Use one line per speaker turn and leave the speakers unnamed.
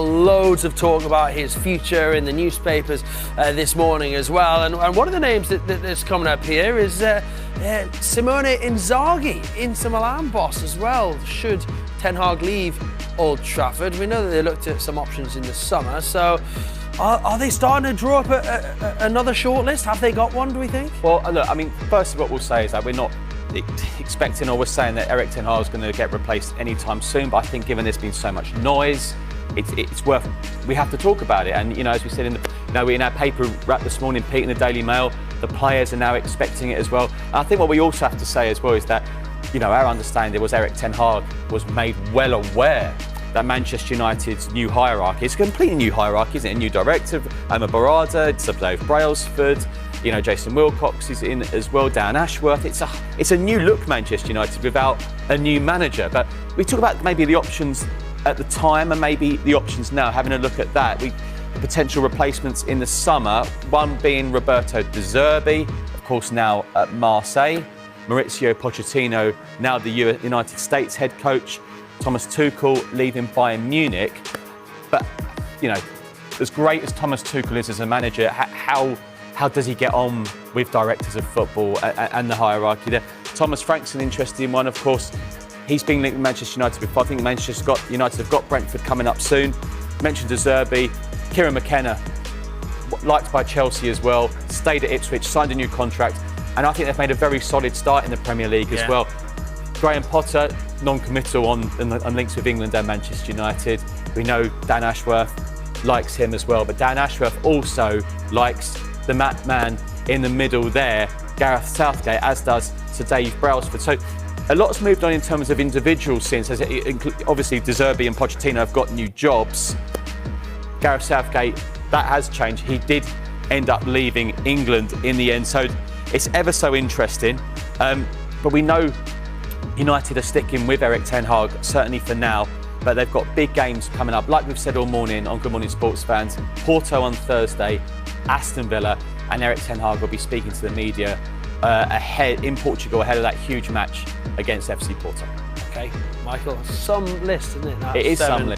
loads of talk about his future in the newspapers this morning as well. And one of the names that's coming up here is Simone Inzaghi, Inter Milan boss as well. Should Ten Hag leave Old Trafford? We know that they looked at some options in the summer, so are they starting to draw up another shortlist? Have they got one, do we think?
Well, look, I mean, first of all, what we'll say is that we're not expecting or we're saying that Erik Ten Hag is going to get replaced anytime soon, but I think given there's been so much noise, it's worth, we have to talk about it. And, you know, as we said in our paper wrap this morning, Pete, in the Daily Mail, the players are now expecting it as well. And I think what we also have to say as well is that, you know, our understanding was Erik Ten Hag was made well aware that Manchester United's new hierarchy, it's a completely new hierarchy, isn't it? A new director, Emma Barada, Dave Brailsford, you know, Jason Wilcox is in as well, Dan Ashworth. It's a new look Manchester United without a new manager. But we talk about maybe the options at the time and maybe the options now, having a look at that. Potential replacements in the summer, one being Roberto De Zerbi, of course now at Marseille, Mauricio Pochettino, now the United States head coach, Thomas Tuchel leaving Bayern Munich. But, you know, as great as Thomas Tuchel is as a manager, how does he get on with directors of football and the hierarchy there? Thomas Frank's an interesting one, of course. He's been linked with Manchester United before. I think United have got Brentford coming up soon. Mentioned De Zerbi, Kieran McKenna, liked by Chelsea as well, stayed at Ipswich, signed a new contract, and I think they've made a very solid start in the Premier League as well. Graham Potter, non-committal on links with England and Manchester United. We know Dan Ashworth likes him as well, but Dan Ashworth also likes the man in the middle there, Gareth Southgate, as does Sir Dave Brailsford. So a lot's moved on in terms of individuals since. Obviously, De Zerbi and Pochettino have got new jobs. Gareth Southgate, that has changed. He did end up leaving England in the end, so it's ever so interesting. But we know United are sticking with Erik Ten Hag, certainly for now, but they've got big games coming up. Like we've said all morning on Good Morning Sports Fans, Porto on Thursday, Aston Villa, and Erik Ten Hag will be speaking to the media ahead in Portugal ahead of that huge match against FC Porto.
Okay, Michael, some list, isn't it?
It is some list.